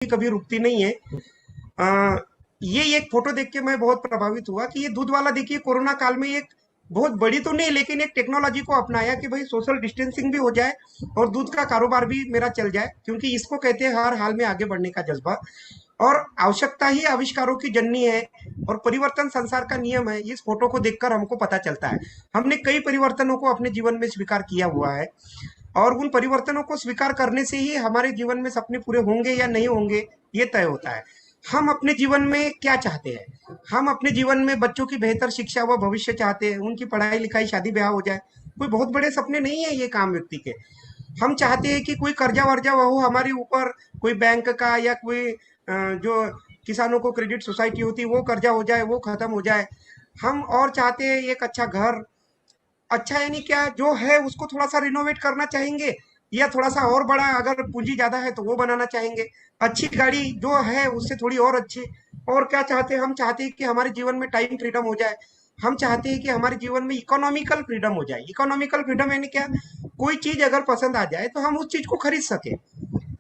कभी रुकती नहीं है। आ, ये एक फोटो देख के मैं बहुत प्रभावित हुआ कि ये दूध वाला देखिए कोरोना काल में एक बहुत बड़ी तो नहीं लेकिन एक टेक्नोलॉजी को अपनाया कि भाई सोशल डिस्टेंसिंग भी हो जाए और दूध का कारोबार भी मेरा चल जाए, क्योंकि इसको कहते हैं हर हाल में आगे बढ़ने का जज्बा। और आवश्यकता ही आविष्कारों की जननी है और परिवर्तन संसार का नियम है, इस फोटो को देखकर हमको पता चलता है। हमने कई परिवर्तनों को अपने जीवन में स्वीकार किया हुआ है और उन परिवर्तनों को स्वीकार करने से ही हमारे जीवन में सपने पूरे होंगे या नहीं होंगे ये तय होता है। हम अपने जीवन में क्या चाहते हैं? हम अपने जीवन में बच्चों की बेहतर शिक्षा व भविष्य चाहते हैं, उनकी पढ़ाई लिखाई शादी ब्याह हो जाए। कोई बहुत बड़े सपने नहीं है ये काम व्यक्ति के। हम चाहते हैं कि कोई कर्जा वर्जा हो हमारे ऊपर, कोई बैंक का या कोई जो किसानों को क्रेडिट सोसाइटी होती है वो कर्जा हो जाए, वो खत्म हो जाए। हम और चाहते हैं एक अच्छा घर, अच्छा यानी क्या जो है उसको थोड़ा सा रिनोवेट करना चाहेंगे या थोड़ा सा और बड़ा, अगर पूंजी ज्यादा है तो वो बनाना चाहेंगे। अच्छी गाड़ी जो है उससे थोड़ी और अच्छी। और क्या चाहते हैं? हम चाहते हैं कि हमारे जीवन में टाइम फ्रीडम हो जाए। हम चाहते हैं कि हमारे जीवन में इकोनॉमिकल फ्रीडम हो जाए। इकोनॉमिकल फ्रीडम यानी क्या? कोई चीज अगर पसंद आ जाए तो हम उस चीज को खरीद सके।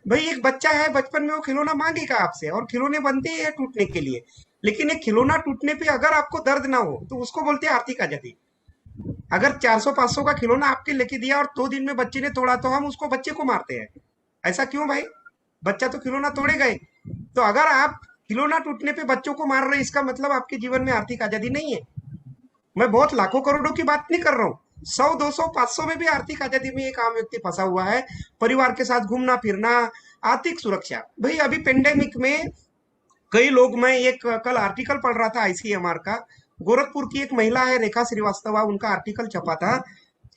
भाई एक बच्चा है, बचपन में वो खिलौना मांगेगा आपसे और खिलौने बनते हैं टूटने के लिए, लेकिन एक खिलौना टूटने पे अगर आपको दर्द ना हो तो उसको बोलते हैं आर्थिक आजादी। अगर 400-500 का खिलौना आपके लेके दिया और 2 दिन में बच्चे ने तोड़ा तो हम उसको बच्चे को मारते हैं। ऐसा क्यों भाई? बच्चा तो खिलौना तोड़ेगा ही। तो अगर आप खिलौना टूटने पे बच्चों को मार रहे हैं इसका मतलब आपके जीवन में आर्थिक आजादी नहीं है। मैं बहुत लाखों करोड़ों की बात नहीं कर रहा हूँ, 100, 200, 500 में भी आर्थिक आजादी में एक आम व्यक्ति फंसा हुआ है। परिवार के साथ घूमना फिरना, आर्थिक सुरक्षा। भाई अभी पेंडेमिक में कई लोग, मैं एक कल आर्टिकल पढ़ रहा था आईसीएमआर का, गोरखपुर की एक महिला है रेखा श्रीवास्तवा, उनका आर्टिकल छपा था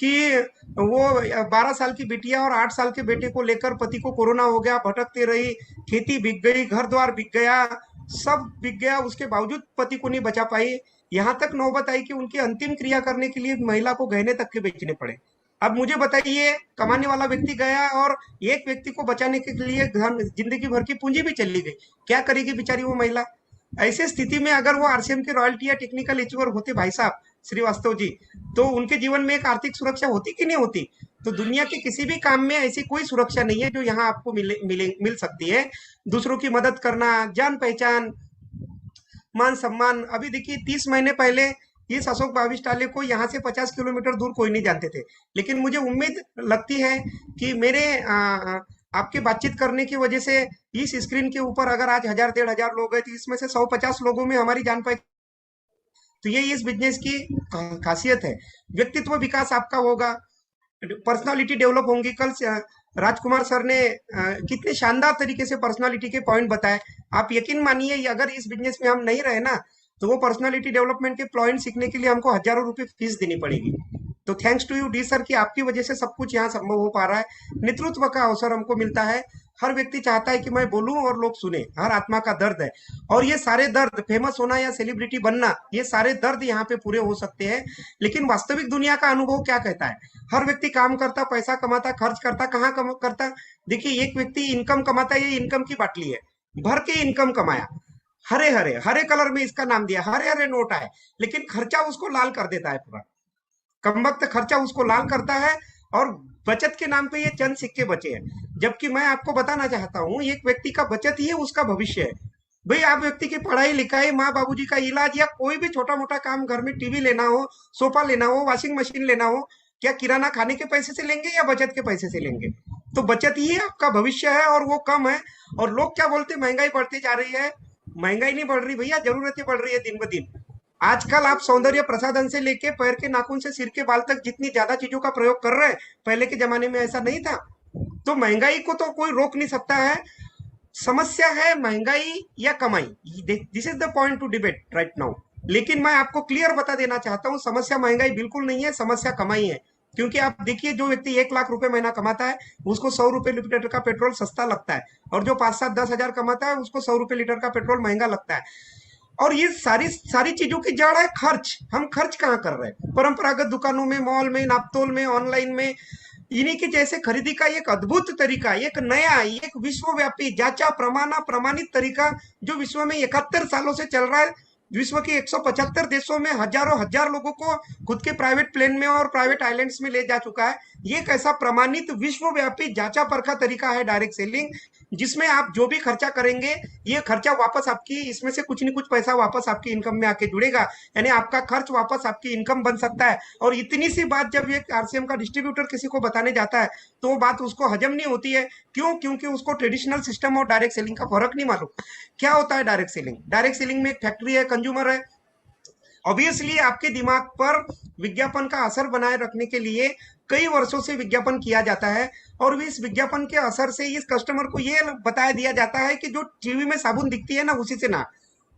कि वो 12 साल की बिटिया और 8 साल के बेटे को लेकर पति को कोरोना हो गया, भटकते रही, खेती बिक गई, घर द्वार बिक गया, सब बिक गया, उसके बावजूद पति को नहीं बचा पाई। यहाँ तक नौबत आई कि उनकी अंतिम क्रिया करने के लिए महिला को गहने तक के बेचने पड़े। अब मुझे बताइए, कमाने वाला व्यक्ति गया और एक व्यक्ति को बचाने के लिए जिंदगी भर की पूंजी भी चली गई, क्या करेगी बेचारी वो महिला? ऐसे स्थिति में अगर वो आरसीएम के रॉयल्टी या टेक्निकल एचीवर होते भाई साहब श्रीवास्तव जी, तो उनके जीवन में एक आर्थिक सुरक्षा होती कि नहीं होती? तो दुनिया के किसी भी काम में ऐसी कोई सुरक्षा नहीं है जो यहाँ आपको मिल सकती है। दूसरों की मदद करना, जान पहचान, मान सम्मान। अभी देखिए 30 महीने पहले इस अशोक भाविष्टाले को यहाँ से 50 किलोमीटर दूर कोई नहीं जानते थे, लेकिन मुझे उम्मीद लगती है कि मेरे आपके बातचीत करने की वजह से इस स्क्रीन के ऊपर अगर आज 1000 1,500 लोग हैं तो इसमें से 150 लोगों में हमारी जान पहचान। तो ये इस बिजनेस की खासियत है। व्यक्तित्व विकास आपका होगा, पर्सनालिटी डेवलप होंगी। कल राजकुमार सर ने कितने शानदार तरीके से पर्सनालिटी के पॉइंट बताए। आप यकीन मानिए अगर इस बिजनेस में हम नहीं रहे ना तो वो पर्सनालिटी डेवलपमेंट के पॉइंट सीखने के लिए हमको हजारों रुपए फीस देनी पड़ेगी। तो thanks to you D sir कि आपकी वजह से सब कुछ यहाँ संभव हो पा रहा है। नेतृत्व का अवसर हमको मिलता है। हर व्यक्ति चाहता है कि मैं बोलूं और लोग सुने, हर आत्मा का दर्द है। और ये सारे दर्द, फेमस होना या सेलिब्रिटी बनना, ये सारे दर्द यहाँ पे पूरे हो सकते हैं। लेकिन वास्तविक दुनिया का अनुभव क्या कहता है? हर व्यक्ति काम करता, पैसा कमाता, खर्च करता, कहाँ करता? देखिए एक व्यक्ति इनकम कमाता है, ये इनकम की बाटली है, भर के इनकम कमाया, हरे हरे हरे कलर में इसका नाम दिया, हरे हरे नोट आए, लेकिन खर्चा उसको लाल कर देता है पूरा। कमबख्त खर्चा उसको लाल करता है और बचत के नाम पे ये चंद सिक्के बचे हैं। जबकि मैं आपको बताना चाहता हूँ एक व्यक्ति का बचत ही है उसका भविष्य है। भाई आप व्यक्ति की पढ़ाई लिखाई, माँ बाबूजी का इलाज या कोई भी छोटा मोटा काम, घर में टीवी लेना हो, सोफा लेना हो, वॉशिंग मशीन लेना हो, क्या किराना खाने के पैसे से लेंगे या बचत के पैसे से लेंगे? तो बचत ही आपका भविष्य है और वो कम है। और लोग क्या बोलते, महंगाई बढ़ती जा रही है। महंगाई नहीं बढ़ रही भैया, जरूरतें बढ़ रही है दिन ब दिन। आजकल आप सौंदर्य प्रसाधन से लेके पैर के नाखून से सिर के बाल तक जितनी ज्यादा चीजों का प्रयोग कर रहे हैं, पहले के जमाने में ऐसा नहीं था। तो महंगाई को तो कोई रोक नहीं सकता है। समस्या है महंगाई या कमाई, this is the point two debate right now. लेकिन मैं आपको क्लियर बता देना चाहता हूँ, समस्या महंगाई बिल्कुल नहीं है, समस्या कमाई है। क्योंकि आप देखिए जो व्यक्ति 1 लाख रुपए महीना कमाता है उसको 100 रुपए लीटर का पेट्रोल सस्ता लगता है, और जो 5-7-10 हजार कमाता है उसको 100 रुपए लीटर का पेट्रोल महंगा लगता है। और ये सारी सारी चीजों की जड़ है खर्च। हम खर्च कहाँ कर रहे हैं? परंपरागत दुकानों में, मॉल में, नापतोल में, ऑनलाइन में। इन्हीं के जैसे खरीदी का एक अद्भुत तरीका, एक नया, एक विश्वव्यापी जांचा प्रमाणा प्रमाणित तरीका जो विश्व में 71 सालों से चल रहा है। विश्व के 175 देशों में हजारों हजार लोगों को खुद के प्राइवेट प्लेन में और प्राइवेट आइलैंड्स में ले जा चुका है। ये एक ऐसा प्रमाणित विश्वव्यापी जांचा परखा तरीका है डायरेक्ट सेलिंग, जिसमें आप जो भी खर्चा करेंगे, ये खर्चा वापस आपकी, इसमें से कुछ न कुछ पैसा वापस आपकी इनकम में आके जुड़ेगा, यानी आपका खर्च वापस आपकी इनकम बन सकता है। और इतनी सी बात जब ये आरसीएम का डिस्ट्रीब्यूटर किसी को बताने जाता है तो वो बात उसको हजम नहीं होती है। क्यों? क्योंकि उसको ट्रेडिशनल सिस्टम और डायरेक्ट सेलिंग का फर्क नहीं मालूम। क्या होता है डायरेक्ट सेलिंग? डायरेक्ट सेलिंग में एक फैक्ट्री है, कंज्यूमर है, ऑब्वियसली आपके दिमाग पर विज्ञापन का असर बनाए रखने के लिए कई वर्षों से विज्ञापन किया जाता है, और इस विज्ञापन के असर से इस कस्टमर को ये बताया दिया जाता है कि जो टीवी में साबुन दिखती है ना, उसी से ना।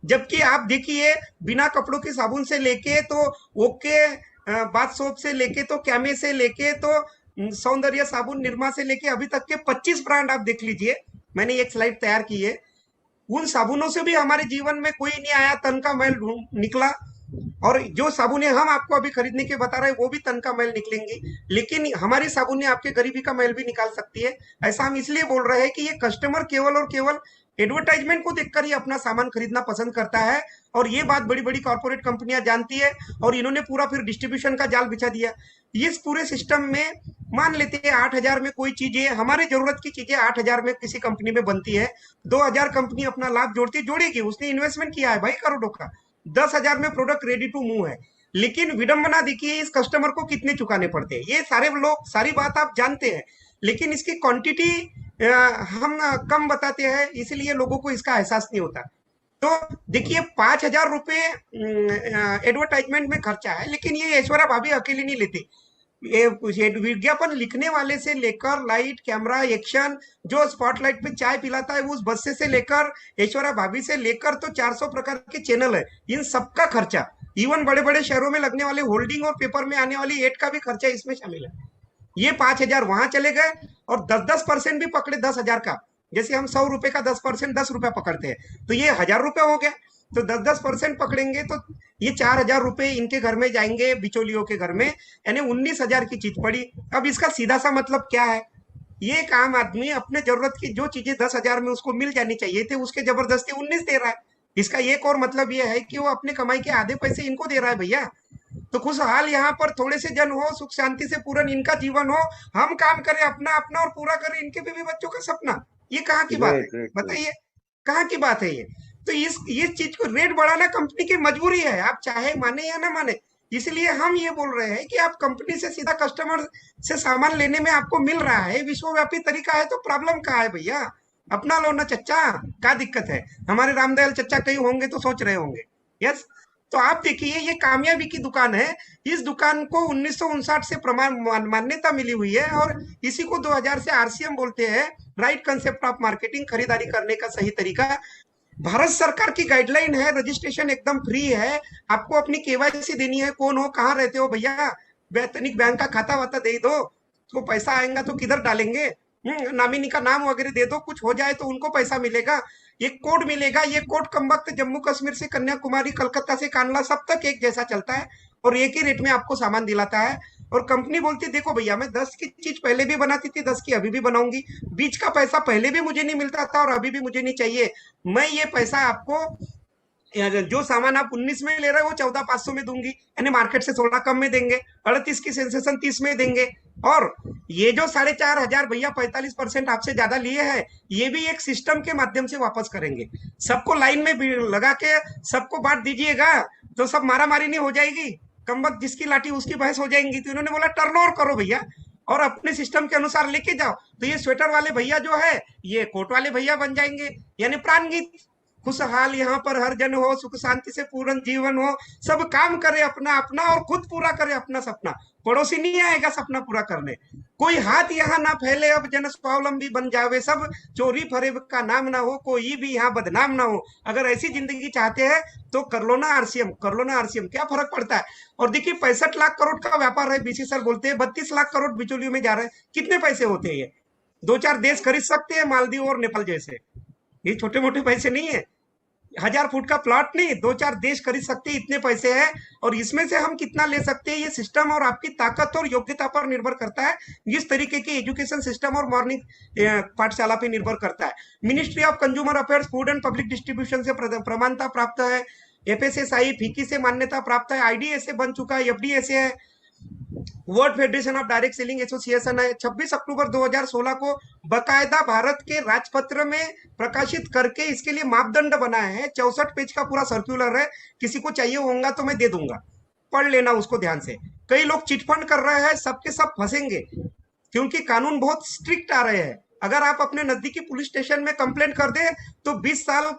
जबकि आप देखिए, बिना कपड़ों की साबुन से लेके तो ओके बाथ सोप से लेके तो कैमे से लेके तो सौंदर्य साबुन निरमा से लेके अभी तक के 25 ब्रांड आप देख लीजिए, मैंने एक स्लाइड तैयार की है। उन साबुनों से भी हमारे जीवन में कोई नहीं आया तन का मैल निकला, और जो साबुनें हम आपको अभी खरीदने के बता रहे हैं वो भी तन का मैल निकलेंगी, लेकिन हमारी साबुनें आपके गरीबी का मैल भी निकाल सकती है। ऐसा हम इसलिए बोल रहे हैं कि ये कस्टमर केवल और केवल एडवर्टाइजमेंट को देखकर ही अपना सामान खरीदना पसंद करता है, और ये बात बड़ी बड़ी कॉर्पोरेट कंपनियां जानती है, और इन्होंने पूरा फिर डिस्ट्रीब्यूशन का जाल बिछा दिया। इस पूरे सिस्टम में मान लेते हैं 8,000 में कोई चीजें, हमारे जरूरत की चीजें 8,000 में किसी कंपनी में बनती है, 2,000 कंपनी अपना लाभ जोड़ती जोड़ेगी, उसने इन्वेस्टमेंट किया है भाई करोड़ों का, 10,000 में प्रोडक्ट रेडी टू मूव है। लेकिन विडंबना देखिए, इस कस्टमर को कितने चुकाने पड़ते हैं, ये सारे लोग सारी बात आप जानते हैं, लेकिन इसकी क्वांटिटी हम कम बताते हैं, इसलिए लोगों को इसका एहसास नहीं होता। तो देखिए, 5,000 रुपए एडवर्टाइजमेंट में खर्चा है, लेकिन ये ऐश्वर्या भाभी अकेली नहीं लेती। ये विज्ञापन लिखने वाले से लेकर लाइट कैमरा एक्शन, जो स्पॉटलाइट पे चाय पिलाता है उस बस्से से लेकर ऐश्वर्या भाभी से लेकर तो 400 प्रकार के चैनल है, इन सबका खर्चा, इवन बड़े बड़े शहरों में लगने वाले होल्डिंग और पेपर में आने वाली एड का भी खर्चा इसमें शामिल है। ये 5,000 वहां चले गए, और 10-10% भी पकड़े 10,000 का, जैसे हम 100 रुपए का 10% 10 रुपया पकड़ते हैं, तो ये 1,000 रुपए हो गया। तो 10-10% पकड़ेंगे तो ये 4,000 रुपए इनके घर में जाएंगे, बिचौलियों के घर में, यानी 19,000 की चीज पड़ी। अब इसका सीधा सा मतलब क्या है? ये एक आम आदमी अपने जरूरत की जो चीजें 10,000 में उसको मिल जानी चाहिए थे, उसके जबरदस्ती 19 दे रहा है। इसका एक और मतलब ये है कि वो अपने कमाई के आधे पैसे इनको दे रहा है भैया। तो खुशहाल यहाँ पर थोड़े से जन हो, सुख शांति से पूर्ण इनका जीवन हो, हम काम करें अपना अपना और पूरा करें इनके भी बच्चों का सपना। ये कहाँ की बात है? Right right right. बताइए, कहाँ की बात है ये? तो इस चीज को रेट बढ़ाना कंपनी की मजबूरी है, आप चाहे माने या ना माने। इसलिए हम ये बोल रहे हैं कि आप कंपनी से सीधा कस्टमर से सामान लेने में आपको मिल रहा है, विश्वव्यापी तरीका है, तो प्रॉब्लम कहाँ है भैया? अपना लो ना चच्चा, क्या दिक्कत है? हमारे रामदयाल चच्चा कहीं होंगे तो सोच रहे होंगे। यस। तो आप देखिए, ये कामयाबी की दुकान है। इस दुकान को 1959 से प्रमाण मान्यता मिली हुई है, और इसी को 2000 से आरसीएम बोलते हैं, राइट कंसेप्ट ऑफ मार्केटिंग, खरीदारी करने का सही तरीका। भारत सरकार की गाइडलाइन है, रजिस्ट्रेशन एकदम फ्री है, आपको अपनी केवाईसी देनी है, कौन हो, कहाँ रहते हो भैया, तनिक बैंक का खाता वाता दे दो, तो पैसा आएगा तो किधर डालेंगे, नामिनी का नाम वगैरह दे दो, कुछ हो जाए तो उनको पैसा मिलेगा। एक कोड मिलेगा, ये कोड कम वक्त जम्मू कश्मीर से कन्याकुमारी, कलकत्ता से कांडला सब तक एक जैसा चलता है, और एक ही रेट में आपको सामान दिलाता है। और कंपनी बोलती है देखो भैया, मैं 10 की चीज पहले भी बनाती थी, 10 की अभी भी बनाऊंगी, बीच का पैसा पहले भी मुझे नहीं मिलता था और अभी भी मुझे नहीं चाहिए। मैं ये पैसा आपको, जो सामान आप 19 में ले रहे हो वो 14,500 में दूंगी, यानी मार्केट से थोड़ा कम में देंगे, 38 की सेंसेशन 30 में देंगे, और ये जो 4,500 भैया 45% आपसे ज्यादा लिए हैं, ये भी एक सिस्टम के माध्यम से वापस करेंगे। सबको लाइन में लगा के सबको बांट दीजिएगा तो सब मारा मारी नहीं हो जाएगी, कम वक्त जिसकी लाठी उसकी भैंस हो जाएंगी। तो इन्होंने बोला टर्न ओवर करो भैया, और अपने सिस्टम के अनुसार लेके जाओ, तो ये स्वेटर वाले भैया जो है ये कोट वाले भैया बन जाएंगे, यानी प्राण गीत। खुशहाल यहाँ पर हर जन हो, सुख शांति से पूर्ण जीवन हो, सब काम करे अपना अपना और खुद पूरा करे अपना सपना, पड़ोसी नहीं आएगा सपना पूरा करने। कोई हाथ यहाँ ना फैले, अब जन स्वावलंबी बन जावे सब, चोरी फरेब का नाम ना हो, कोई भी यहाँ बदनाम ना हो। अगर ऐसी जिंदगी चाहते हैं तो कर लो ना आरसीएम, कर लो ना आरसीएम, क्या फर्क पड़ता है? और देखिए 65 लाख करोड़ का व्यापार है, बीसी सर बोलते हैं 32 लाख करोड़ बिचौलियों में जा रहे हैं। कितने पैसे होते हैं ये? 2-4 देश खरीद सकते हैं, मालदीव और नेपाल जैसे। ये छोटे मोटे पैसे नहीं है, 1,000 फुट का प्लॉट नहीं, 2-4 देश खरीद सकते हैं, इतने पैसे हैं। और इसमें से हम कितना ले सकते हैं, ये सिस्टम और आपकी ताकत और योग्यता पर निर्भर करता है, जिस तरीके के एजुकेशन सिस्टम और मॉर्निंग पाठशाला पे निर्भर करता है। Ministry of consumer affairs, food and public distribution से प्रमाणता प्राप्त है, एफएसएसआई फिक्की से मान्यता प्राप्त है, आईडीए से बन चुका है, एफडीए से है, world federation of direct selling association है, 26 अक्टूबर 2016 को बकायदा भारत के राजपत्र में प्रकाशित करके इसके लिए मापदंड बनाए हैं। 64 पेज का पूरा सर्कुलर है, किसी को चाहिए होगा तो मैं दे दूंगा, पढ़ लेना उसको ध्यान से। कई लोग चिटफंड कर रहे हैं, सबके सब फंसेंगे, क्योंकि कानून बहुत स्ट्रिक्ट आ रहे हैं। अगर आप अपने नजदीकी पुलिस स्टेशन में कंप्लेंट कर दे तो 20 साल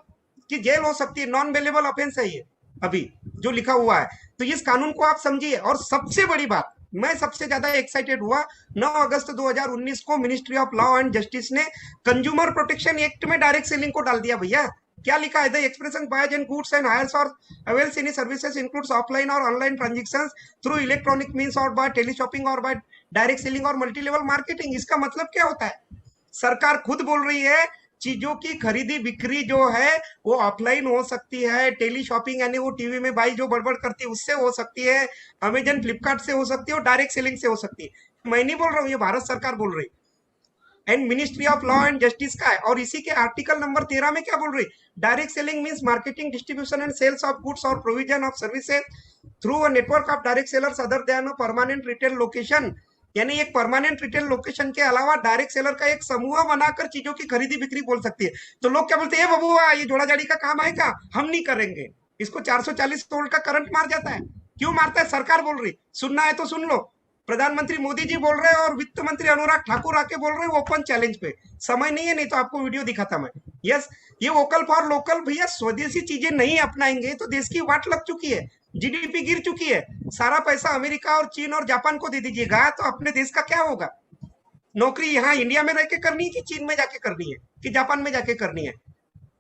की जेल हो सकती है, नॉन बेलेबल ऑफेंस है ये अभी जो लिखा हुआ है। तो इस कानून को आप समझिए। और सबसे बड़ी बात, मैं सबसे ज्यादा एक्साइटेड हुआ 9 अगस्त 2019 को ministry of law and justice ने कंज्यूमर प्रोटेक्शन एक्ट में डायरेक्ट सेलिंग को डाल दिया। भैया क्या लिखा है, the expression buys and goods and hires or avails any services includes offline or online transactions through electronic means or by teleshopping or by direct selling or multi level marketing. इसका मतलब क्या होता है, सरकार खुद बोल रही है चीजों की खरीदी बिक्री जो है वो ऑफलाइन हो सकती है, टेली शॉपिंग यानी वो टीवी में भाई जो बड़बड़ करती है उससे हो सकती है, अमेजन फ्लिपकार्ट से हो सकती है और डायरेक्ट सेलिंग से हो सकती है। मैं नहीं बोल रहा हूँ, ये भारत सरकार बोल रही and ministry of law and justice का है। और इसी के आर्टिकल नंबर 13 में क्या बोल रही, direct selling means marketing distribution and sales of goods or provision of services through a network of direct sellers other than permanent retail location. यानी एक परमानेंट रिटेल लोकेशन के अलावा डायरेक्ट सेलर का एक समूह बनाकर चीजों की खरीदी बिक्री बोल सकती है। तो लोग क्या बोलते हैं, बबुआ ये जोड़ा जाड़ी का काम आएगा, हम नहीं करेंगे। इसको 440 वोल्ट का करंट मार जाता है। क्यों मारता है, सरकार बोल रही, सुनना है तो सुन लो। प्रधानमंत्री मोदी जी बोल रहे हैं और वित्त मंत्री अनुराग ठाकुर आके बोल रहे हैं ओपन चैलेंज पे। समय नहीं है, नहीं तो आपको वीडियो दिखाता मैं। यस, ये वोकल फॉर लोकल, भैया स्वदेशी चीजें नहीं अपनाएंगे तो देश की वाट लग चुकी है, जीडीपी गिर चुकी है। सारा पैसा अमेरिका और चीन और जापान को दे दीजिएगा तो अपने देश का क्या होगा। नौकरी यहाँ इंडिया में रह के करनी है कि चीन में जाके करनी है कि जापान में जाके करनी है।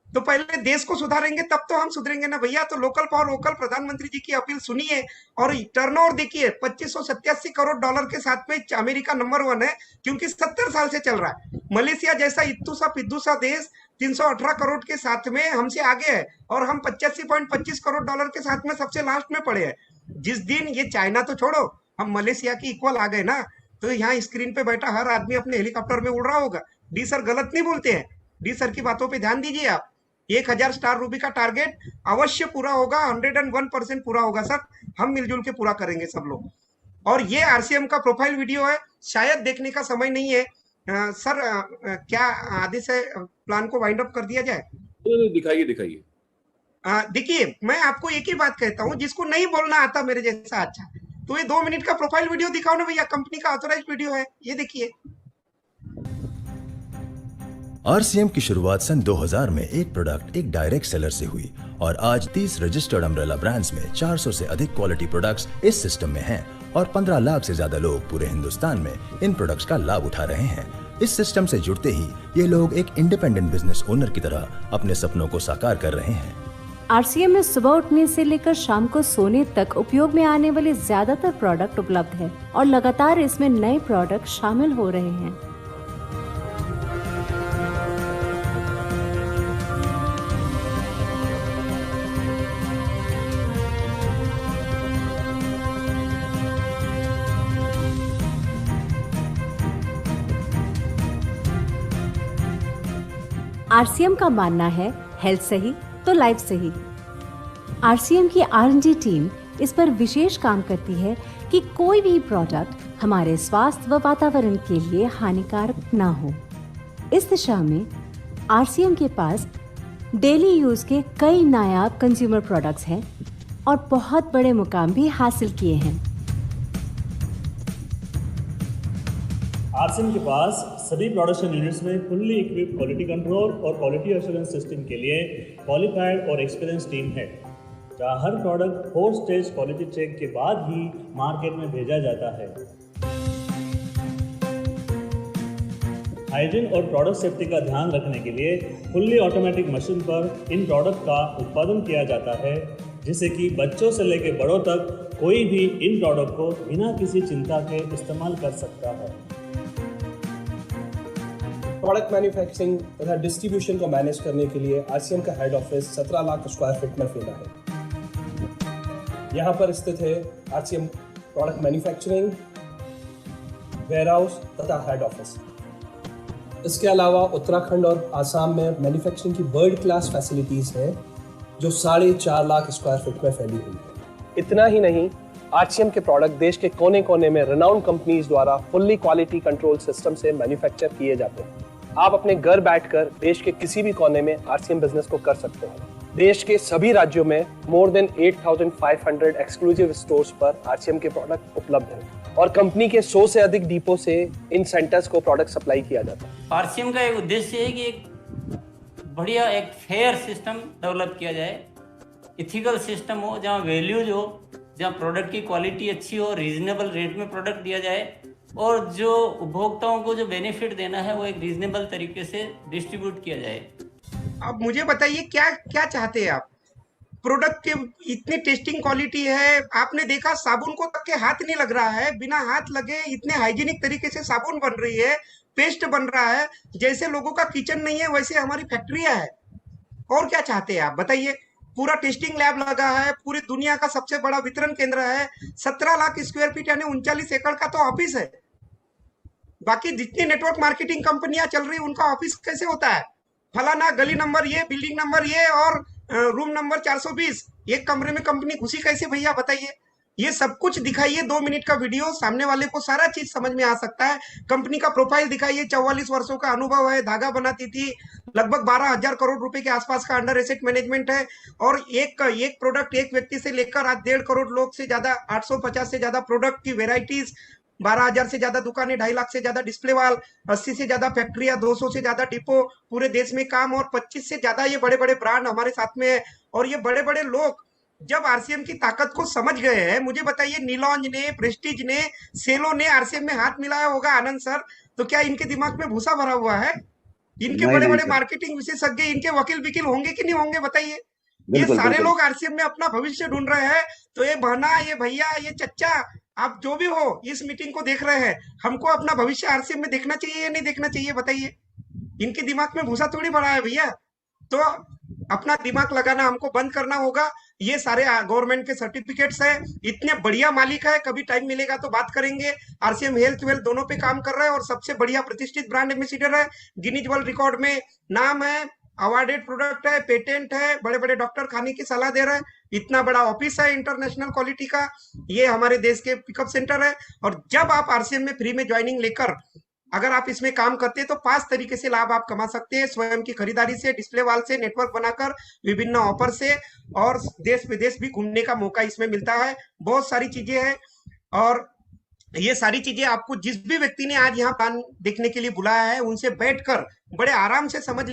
तो पहले देश को सुधारेंगे तब तो हम सुधरेंगे ना भैया। तो लोकल फॉर वोकल, प्रधानमंत्री जी की अपील सुनिए। और टर्नओवर देखिए, 2587 करोड़ डॉलर के साथ में अमेरिका नंबर 1 है, क्योंकि 70 साल से चल रहा है। मलेशिया जैसा इत्तू सा पिद्दू सा देश 318 करोड़ के साथ में हमसे आगे है, और हम 85.25 करोड़ डॉलर के साथ में सबसे लास्ट में पड़े हैं। जिस दिन ये चाइना तो छोड़ो, हम मलेशिया की इक्वल आ गए ना, तो यहाँ स्क्रीन पे बैठा हर आदमी अपने हेलीकॉप्टर में उड़ रहा होगा। डी सर गलत नहीं बोलते हैं, डी सर की बातों पे ध्यान दीजिए आप। 1000 स्टार रूबी का टारगेट अवश्य पूरा होगा, 101% पूरा होगा सर। हम मिलजुल के पूरा करेंगे सब लोग। और ये आरसीएम का प्रोफाइल वीडियो है, शायद देखने का समय नहीं है। सर क्या आधे से प्लान को वाइंड अप कर दिया जाए? दिखाइए दिखाइए। देखिए, मैं आपको एक ही बात कहता हूँ, जिसको नहीं बोलना आता मेरे जैसा, अच्छा तो ये 2 मिनट का प्रोफाइल वीडियो दिखाओ ना भैया, कंपनी का ऑथराइज्ड वीडियो है, ये देखिए। आरसीएम की शुरुआत सन 2000 में एक प्रोडक्ट एक डायरेक्ट सेलर से हुई और आज 30 रजिस्टर्ड अम्ब्रेला ब्रांड्स में 400 से अधिक क्वालिटी प्रोडक्ट्स इस सिस्टम में हैं और 15 लाख से ज्यादा लोग पूरे हिंदुस्तान में इन प्रोडक्ट्स का लाभ उठा रहे हैं। इस सिस्टम से जुड़ते ही ये लोग एक इंडिपेंडेंट बिजनेस ओनर की तरह अपने सपनों को साकार कर रहे हैं। आरसीएम में सुबह उठने से लेकर शाम को सोने तक उपयोग में आने वाले ज्यादातर प्रोडक्ट उपलब्ध है और लगातार इसमें नए प्रोडक्ट शामिल हो रहे हैं। आरसीएम का मानना है हेल्थ सही तो लाइफ सही। आरसीएम की आर&डी टीम इस पर विशेष काम करती है कि कोई भी प्रोडक्ट हमारे स्वास्थ्य व वातावरण के लिए हानिकारक ना हो। इस दिशा में आरसीएम के पास डेली यूज के कई नायाब कंज्यूमर प्रोडक्ट्स हैं और बहुत बड़े मुकाम भी हासिल किए हैं। आरसीएम के पास सभी प्रोडक्शन यूनिट्स में फुल्ली इक्विप्ड क्वालिटी कंट्रोल और क्वालिटी एश्योरेंस सिस्टम के लिए क्वालिफाइड और एक्सपीरियंस टीम है, जहां हर प्रोडक्ट 4 स्टेज क्वालिटी चेक के बाद ही मार्केट में भेजा जाता है। हाइजीन और प्रोडक्ट सेफ्टी का ध्यान रखने के लिए फुल्ली ऑटोमेटिक मशीन पर इन प्रोडक्ट का उत्पादन किया जाता है, जिससे कि बच्चों से लेकर बड़ों तक कोई भी इन प्रोडक्ट को बिना किसी चिंता के इस्तेमाल कर सकता है। प्रोडक्ट मैन्युफैक्चरिंग तथा डिस्ट्रीब्यूशन को मैनेज करने के लिए आरसीएम का head office 17 lakh square feet में फैला है। यहाँ पर स्थित है आरसीएम प्रोडक्ट मैन्युफैक्चरिंग, वेयरहाउस तथा हेड ऑफिस। इसके अलावा उत्तराखंड और आसाम में मैन्युफैक्चरिंग की वर्ल्ड क्लास फैसिलिटीज़ हैं, जो 4.5 लाख स्क्वायर फीट में फैली हुई है। इतना ही नहीं, आरसीएम के प्रोडक्ट देश के कोने कोने में रिनाउंड कंपनीज द्वारा फुल्ली क्वालिटी कंट्रोल सिस्टम से मैन्युफैक्चर किए जाते हैं। आप अपने घर बैठकर देश के किसी भी कोने में आरसीएम बिजनेस को कर सकते हैं। देश के सभी राज्यों में मोर देन 8,500 एक्सक्लूसिव स्टोर्स पर आरसीएम के प्रोडक्ट उपलब्ध हैं और कंपनी के 100 से अधिक डिपो से इन सेंटर्स को प्रोडक्ट सप्लाई किया जाता है। आरसीएम का एक उद्देश्य है कि एक बढ़िया एक फेयर सिस्टम डेवलप किया जाए, इथिकल सिस्टम हो, जहाँ वैल्यूज हो, जहाँ प्रोडक्ट की क्वालिटी अच्छी हो, रीजनेबल रेट में प्रोडक्ट दिया जाए और जो उपभोक्ताओं को जो बेनिफिट देना है वो एक रीजनेबल तरीके से डिस्ट्रीब्यूट किया जाए। अब मुझे बताइए क्या क्या चाहते हैं आप? प्रोडक्ट के इतनी टेस्टिंग क्वालिटी है, आपने देखा साबुन को तक के हाथ नहीं लग रहा है, बिना हाथ लगे इतने हाइजीनिक तरीके से साबुन बन रही है, पेस्ट बन रहा है। जैसे लोगों का किचन नहीं है वैसे हमारी फैक्ट्रियां है। और क्या चाहते हैं आप बताइए? पूरा टेस्टिंग लैब लगा है, पूरी दुनिया का सबसे बड़ा वितरण केंद्र है, 17 लाख स्क्वायर फीट यानी 39 एकड़ का तो ऑफिस है। बाकी जितनी नेटवर्क मार्केटिंग कंपनियां चल रही उनका ऑफिस कैसे होता है? फलाना गली नंबर ये, बिल्डिंग नंबर ये और रूम नंबर 420, एक कमरे में कंपनी घुसी कैसे भैया बताइए? ये सब कुछ दिखाइए, 2 मिनट का वीडियो, सामने वाले को सारा चीज समझ में आ सकता है। कंपनी का प्रोफाइल दिखाइए, 44 वर्षों का अनुभव है, धागा बनाती थी, लगभग 12,000 करोड़ रुपए के आसपास का अंडर एसेट मैनेजमेंट है और एक प्रोडक्ट एक व्यक्ति से लेकर आज 1.5 करोड़ लोग से ज्यादा, 850 से ज्यादा प्रोडक्ट की वेराइटीज, 12,000 से ज्यादा दुकानें, 2.5 लाख से ज्यादा डिस्प्ले वाल, 80 से ज्यादा फैक्ट्रियां, 200 से ज्यादा डिपो, पूरे देश में काम और 25 से ज्यादा ये बड़े बड़े ब्रांड हमारे साथ में है। और ये बड़े बड़े लोग जब आरसीएम की ताकत को समझ गए हैं, मुझे बताइए नीलॉन्ज ने, प्रेस्टीज ने, सेलो ने आरसीएम में हाथ मिलाया होगा आनंद सर, तो क्या इनके दिमाग में भूसा भरा हुआ है? इनके बड़े बड़े मार्केटिंग विशेषज्ञ, इनके वकील विकील होंगे कि नहीं होंगे बताइए? ये सारे लोग आरसीएम में अपना भविष्य ढूंढ रहे हैं। तो ये बहना, ये भैया, ये चच्चा, आप जो भी हो इस मीटिंग को देख रहे हैं, हमको अपना भविष्य आरसीएम में देखना चाहिए या नहीं देखना चाहिए बताइए? इनके दिमाग में भूसा थोड़ी भरा है भैया। तो अपना दिमाग लगाना हमको बंद करना होगा। ये सारे गवर्नमेंट के सर्टिफिकेट्स है, इतने बढ़िया मालिक है, कभी टाइम मिलेगा तो बात करेंगे। आरसीएम हेल्थ वेल्थ दोनों पे काम कर रहा है और सबसे बढ़िया प्रतिष्ठित ब्रांड एम्बेसडर है, गिनीज वर्ल्ड रिकॉर्ड में नाम है, अवार्डेड प्रोडक्ट है, पेटेंट है, बड़े बड़े डॉक्टर खाने की सलाह दे रहे हैं, इतना बड़ा ऑफिस है इंटरनेशनल क्वालिटी का। ये हमारे देश के पिकअप सेंटर है। और जब आप आरसीएम में फ्री में ज्वाइनिंग लेकर अगर आप इसमें काम करते हैं तो 5 तरीके से लाभ आप कमा सकते हैं, स्वयं की खरीदारी से, डिस्प्ले वाल से, नेटवर्क बनाकर, विभिन्न ऑफर से, और देश विदेश भी घूमने का मौका इसमें मिलता है। बहुत सारी चीजें हैं और ये सारी चीजें आपको जिस भी व्यक्ति ने आज यहाँ प्लान देखने के लिए बुलाया है उनसे बैठकर बड़े आराम से समझ